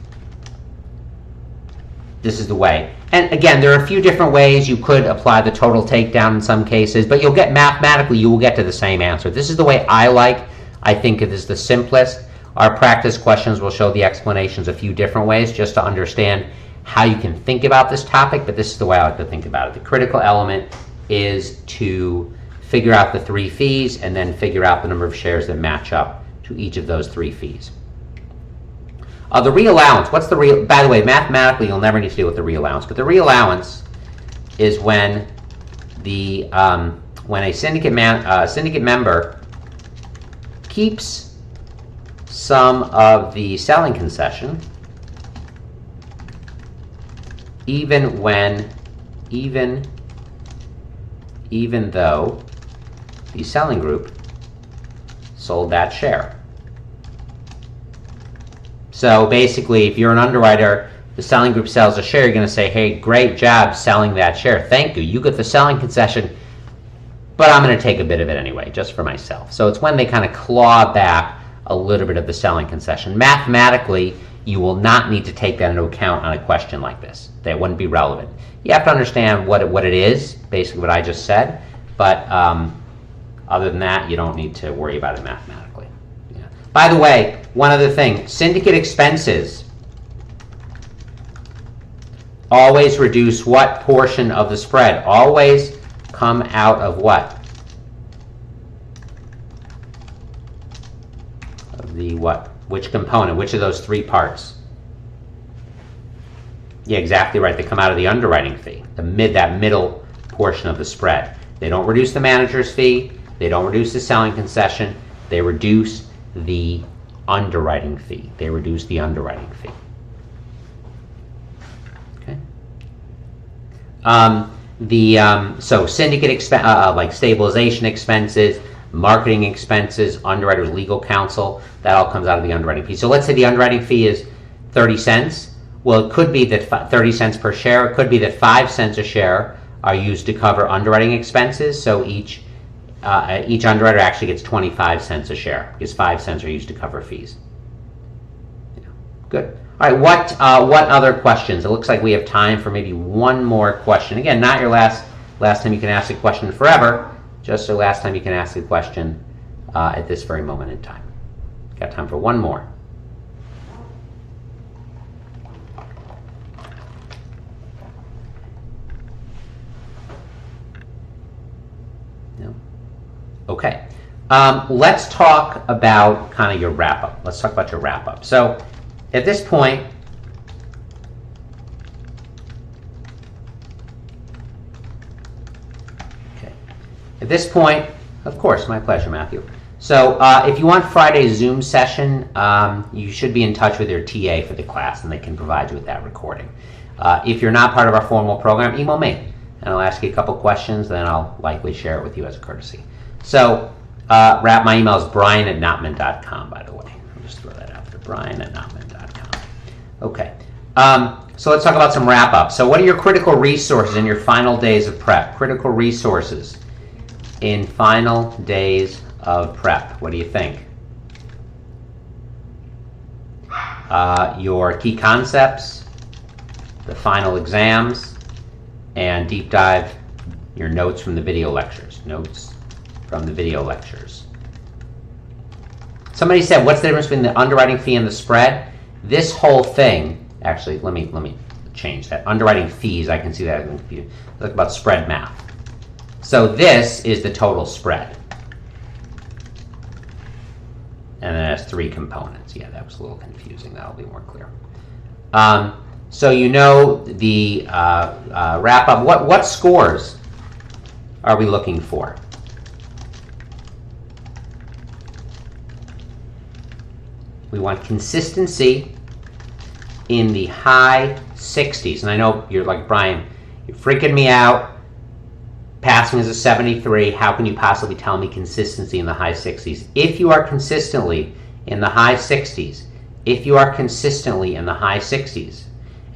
Speaker 1: This is the way. And again, there are a few different ways you could apply the total takedown in some cases, but you'll get mathematically, you will get to the same answer. This is the way I think it is the simplest. Our practice questions will show the explanations a few different ways just to understand how you can think about this topic, but this is the way I like to think about it. The critical element is to figure out the three fees and then figure out the number of shares that match up to each of those three fees. The reallowance, what's the real? By the way, mathematically, you'll never need to deal with the reallowance, but the reallowance is when when a syndicate member keeps some of the selling concession, even though the selling group sold that share. So basically, if you're an underwriter, the selling group sells a share, you're going to say, hey, great job selling that share. Thank you. You get the selling concession, but I'm going to take a bit of it anyway, just for myself. So it's when they kind of claw back a little bit of the selling concession. Mathematically, you will not need to take that into account on a question like this. That wouldn't be relevant. You have to understand what it is, basically what I just said, but other than that, you don't need to worry about it mathematically. Yeah. By the way, one other thing, syndicate expenses always reduce what portion of the spread? Always come out of what? Of the what? Which component? Which of those three parts? Yeah, exactly right. They come out of the underwriting fee, that middle portion of the spread. They don't reduce the manager's fee. They don't reduce the selling concession. They reduce the underwriting fee. They reduce the underwriting fee. Okay. So syndicate expense, like stabilization expenses, marketing expenses, underwriters, legal counsel, that all comes out of the underwriting fee. So let's say the underwriting fee is 30 cents. Well, it could be that 30 cents per share. It could be that 5 cents a share are used to cover underwriting expenses. So each underwriter actually gets 25 cents a share because 5 cents are used to cover fees. Yeah. Good. All right. What other questions? It looks like we have time for maybe one more question. Again, not your last time you can ask a question forever. Just the last time you can ask a question at this very moment in time. Got time for one more. No? Okay. Let's talk about kind of your wrap-up. Let's talk about your wrap-up. So at this point, of course, my pleasure, Matthew. So if you want Friday's Zoom session, you should be in touch with your TA for the class, and they can provide you with that recording. If you're not part of our formal program, email me, and I'll ask you a couple questions, then I'll likely share it with you as a courtesy. So my email is brian@knopman.com, by the way. I'll just throw that out there, brian@knopman.com. Okay. So let's talk about some wrap-up. So what are your critical resources in your final days of prep? Critical resources in final days of prep. What do you think? Your key concepts, the final exams, and deep dive your notes from the video lectures. Somebody said, what's the difference between the underwriting fee and the spread? This whole thing, actually, let me change that. Underwriting fees, I can see that. Look about spread math. So this is the total spread. And then it has three components. Yeah, that was a little confusing. That'll be more clear. So you know the wrap-up. What scores are we looking for? We want consistency in the high 60s. And I know you're like, Brian, you're freaking me out. Passing is a 73. How can you possibly tell me consistency in the high 60s? If you are consistently in the high 60s,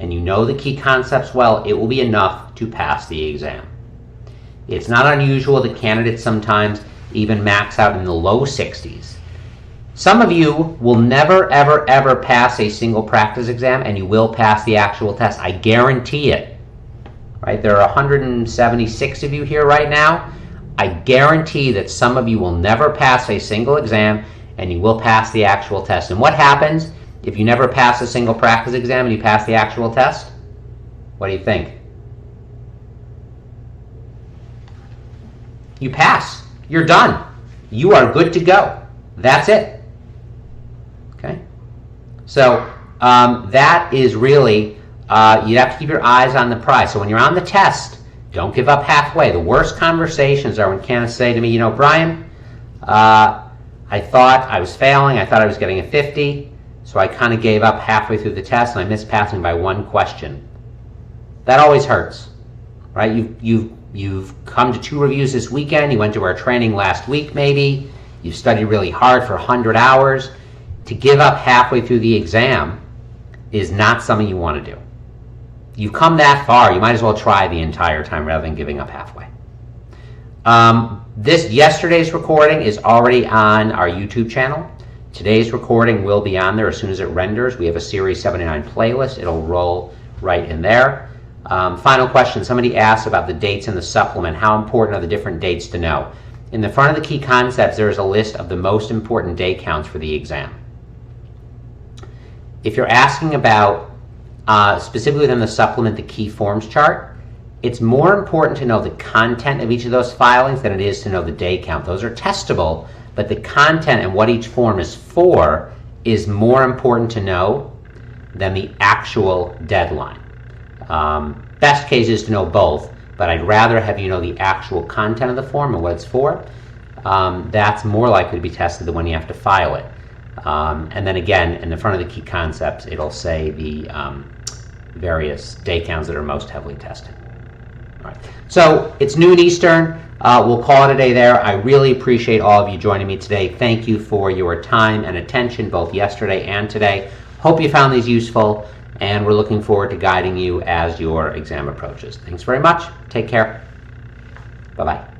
Speaker 1: and you know the key concepts well, it will be enough to pass the exam. It's not unusual that candidates sometimes even max out in the low 60s. Some of you will never, ever, ever pass a single practice exam, and you will pass the actual test. I guarantee it. Right? There are 176 of you here right now. I guarantee that some of you will never pass a single exam, and you will pass the actual test. And what happens if you never pass a single practice exam and you pass the actual test? What do you think? You pass. You're done. You are good to go. That's it. Okay? So that is really, you have to keep your eyes on the prize. So when you're on the test, don't give up halfway. The worst conversations are when candidates say to me, you know, Brian, I thought I was failing. I thought I was getting a 50. So I kind of gave up halfway through the test, and I missed passing by one question. That always hurts, right? You've come to 2 reviews this weekend. You went to our training last week, maybe. You've studied really hard for 100 hours. To give up halfway through the exam is not something you want to do. You've come that far, you might as well try the entire time rather than giving up halfway. Yesterday's recording is already on our YouTube channel. Today's recording will be on there as soon as it renders. We have a Series 79 playlist. It'll roll right in there. Final question. Somebody asked about the dates in the supplement. How important are the different dates to know? In the front of the key concepts, there is a list of the most important day counts for the exam. If you're asking about, specifically within the supplement, the key forms chart, it's more important to know the content of each of those filings than it is to know the day count. Those are testable, but the content and what each form is for is more important to know than the actual deadline. Best case is to know both, but I'd rather have you know the actual content of the form and what it's for. That's more likely to be tested than when you have to file it. And then again, in the front of the key concepts, it'll say the various day counts that are most heavily tested. All right. So it's noon Eastern. We'll call it a day there. I really appreciate all of you joining me today. Thank you for your time and attention, both yesterday and today. Hope you found these useful, and we're looking forward to guiding you as your exam approaches. Thanks very much. Take care. Bye-bye.